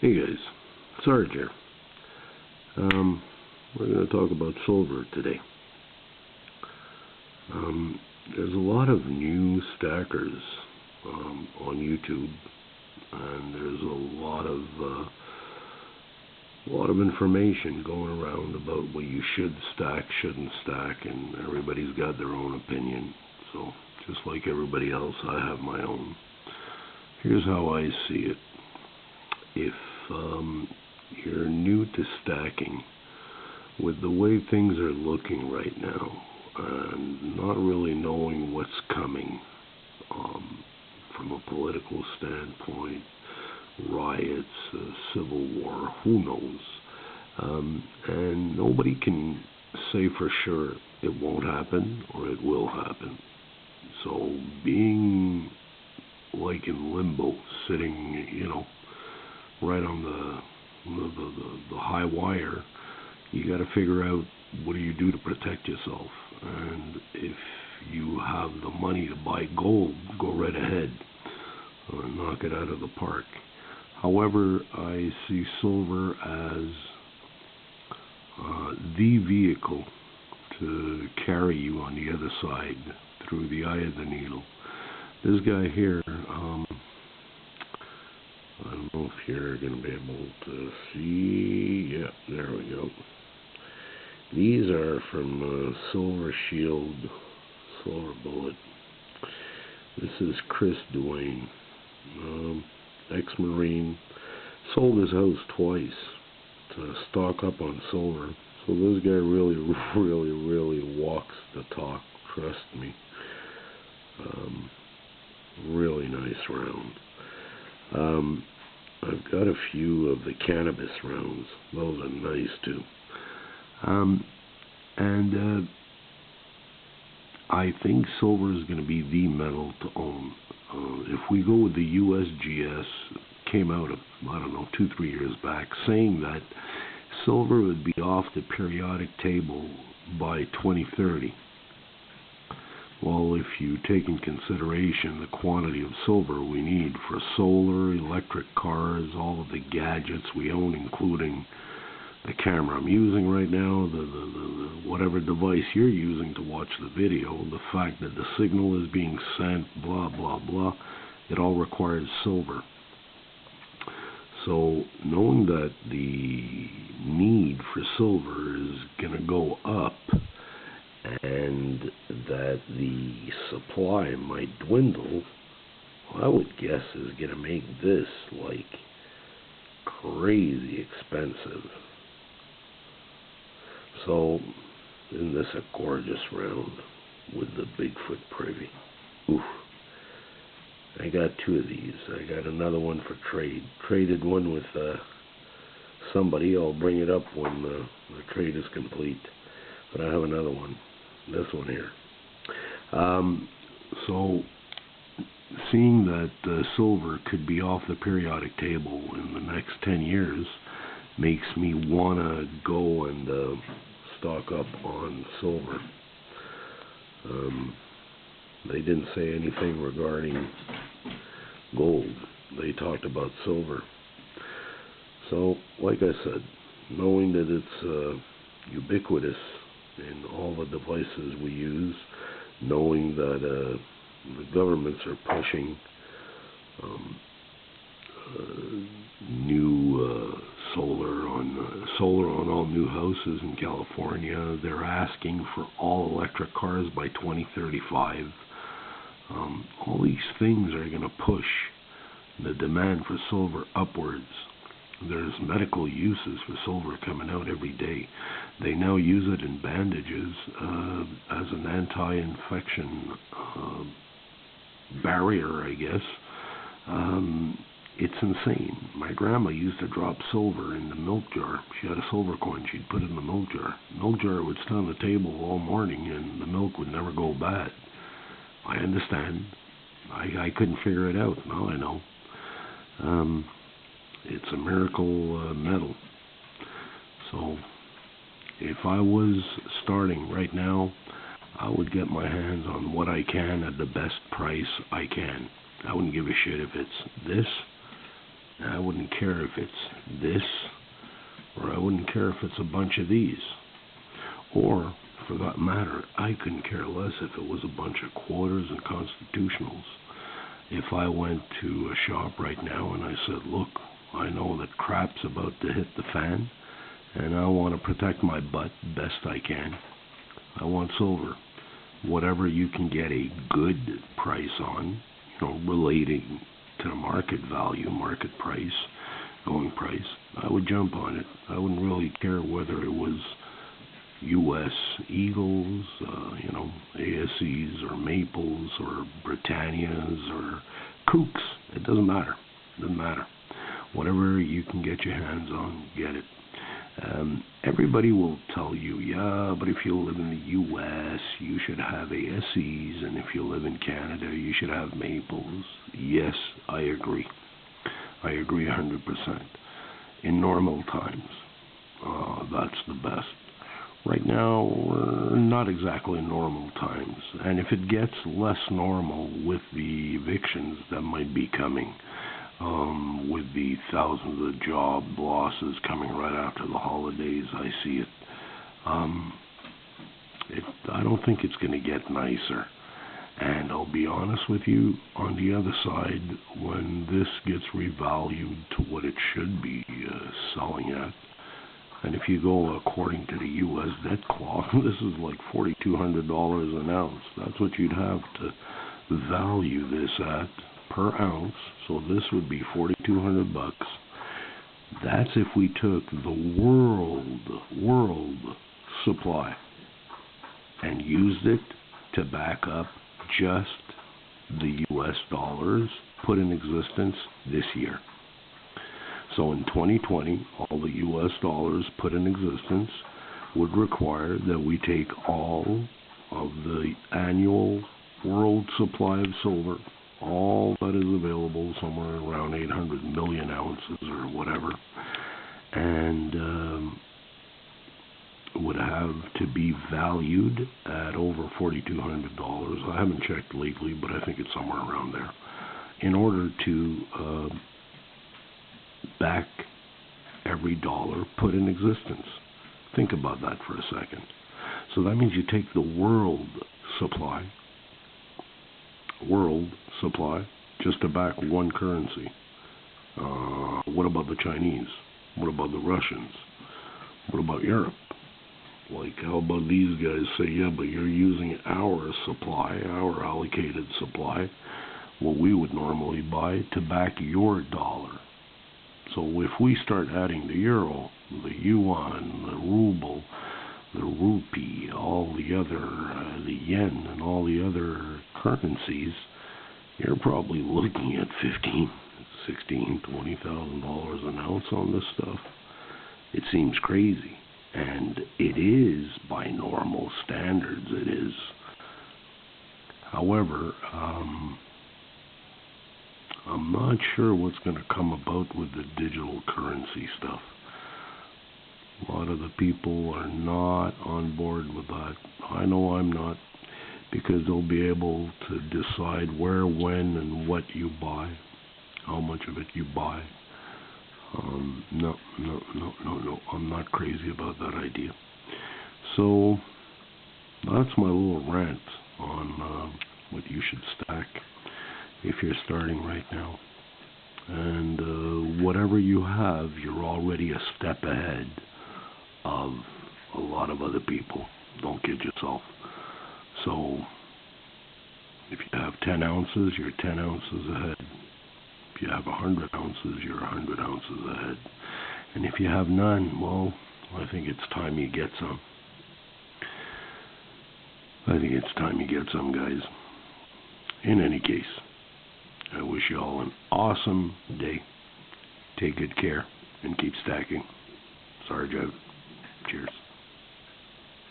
Hey guys, Sarge here. We're going to talk about silver today. There's a lot of new stackers on YouTube, and there's a lot of information going around about what you should stack, shouldn't stack, and everybody's got their own opinion. So, just like everybody else, I have my own. Here's how I see it. If you're new to stacking, with the way things are looking right now, and not really knowing what's coming from a political standpoint, riots, civil war, who knows, and nobody can say for sure it won't happen or it will happen. So being like in limbo, sitting, right on the high wire, you got to figure out what do you do to protect yourself. And if you have the money to buy gold, go right ahead, knock it out of the park. However, I see silver as the vehicle to carry you on the other side through the eye of the needle. This guy here, I don't know if you're going to be able to see. Yeah, there we go. These are from Silver Shield, Silver Bullet. This is Chris Duane, ex-Marine. Sold his house twice to stock up on silver. So this guy really, really walks the talk. Trust me. Really nice round. I've got a few of the cannabis rounds. Those are nice too. I think silver is going to be the metal to own. If we go with the USGS, came out, 2-3 years back, saying that silver would be off the periodic table by 2030. Well, if you take in consideration the quantity of silver we need for solar, electric cars, all of the gadgets we own, including the camera I'm using right now, the whatever device you're using to watch the video, the fact that the signal is being sent, blah, blah, blah, it all requires silver. So knowing that the need for silver is going to go up, and that the supply might dwindle, I would guess is going to make this like crazy expensive. So, isn't this a gorgeous round with the Bigfoot Privy? Oof. I got 2 of these. I got another one for trade. Traded one with somebody. I'll bring it up when the trade is complete. But I have another one. This one here. So, seeing that silver could be off the periodic table in the next 10 years makes me want to go and stock up on silver. They didn't say anything regarding gold. They talked about silver. So, like I said, knowing that it's ubiquitous in all the devices we use, knowing that the governments are pushing new solar on all new houses in California. They're asking for all electric cars by 2035. All these things are going to push the demand for silver upwards. There's medical uses for silver coming out every day. They now use it in bandages as an anti-infection barrier, I guess. It's insane. My grandma used to drop silver in the milk jar. She had a silver coin. She'd put it in the milk jar. The milk jar would stay on the table all morning, and the milk would never go bad. I understand. I couldn't figure it out. Now I know. It's a miracle metal. So, if I was starting right now, I would get my hands on what I can at the best price I can. I wouldn't give a shit if it's this I wouldn't care if it's this, or I wouldn't care if it's a bunch of these. Or, for that matter, I couldn't care less if it was a bunch of quarters and constitutionals. If I went to a shop right now and I said, look, I know that crap's about to hit the fan, and I want to protect my butt best I can. I want silver. Whatever you can get a good price on, relating to the market value, market price, going price, I would jump on it. I wouldn't really care whether it was U.S. Eagles, ASCs or Maples or Britannias or Kooks. It doesn't matter. It doesn't matter. Whatever you can get your hands on, get it. Everybody will tell you, yeah, but if you live in the U.S., you should have ASCs, and if you live in Canada, you should have Maples. Yes, I agree. I agree 100%. In normal times, that's the best. Right now, we're not exactly normal times, and if it gets less normal with the evictions that might be coming, with the thousands of job losses coming right after the holidays, I see it. I don't think it's going to get nicer. And I'll be honest with you, on the other side, when this gets revalued to what it should be selling at, and if you go according to the U.S. debt clock, this is like $4,200 an ounce. That's what you'd have to value this at per ounce. So this would be $4,200. That's if we took the world supply and used it to back up just the U.S. dollars put in existence this year. So in 2020, all the U.S. dollars put in existence would require that we take all of the annual world supply of silver, all that is available, somewhere around 800 million ounces or whatever, and would have to be valued at over $4,200. I haven't checked lately, but I think it's somewhere around there, in order to back every dollar put in existence. Think about that for a second. So that means you take the world supply just to back one currency. What about the Chinese? What about the Russians? What about Europe? Like, how about these guys say, yeah, but you're using our supply, our allocated supply, what we would normally buy, to back your dollar. So if we start adding the euro, the yuan, the ruble, the rupee, all the other, the yen, and all the other currencies, you're probably looking at $15,000, $16,000, $20,000 an ounce on this stuff. It seems crazy, and it is by normal standards. It is. However, I'm not sure what's going to come about with the digital currency stuff. A lot of the people are not on board with that. I know I'm not, because they'll be able to decide where, when, and what you buy, how much of it you buy. No, I'm not crazy about that idea. So that's my little rant on what you should stack if you're starting right now. And whatever you have, you're already a step ahead of a lot of other people. Don't kid yourself. So if you have 10 ounces, you're 10 ounces ahead. If you have 100 ounces, you're 100 ounces ahead. And if you have none, well, I think it's time you get some. I think it's time you get some, guys. In any case, I wish you all an awesome day. Take good care and keep stacking. Sarge out. Cheers.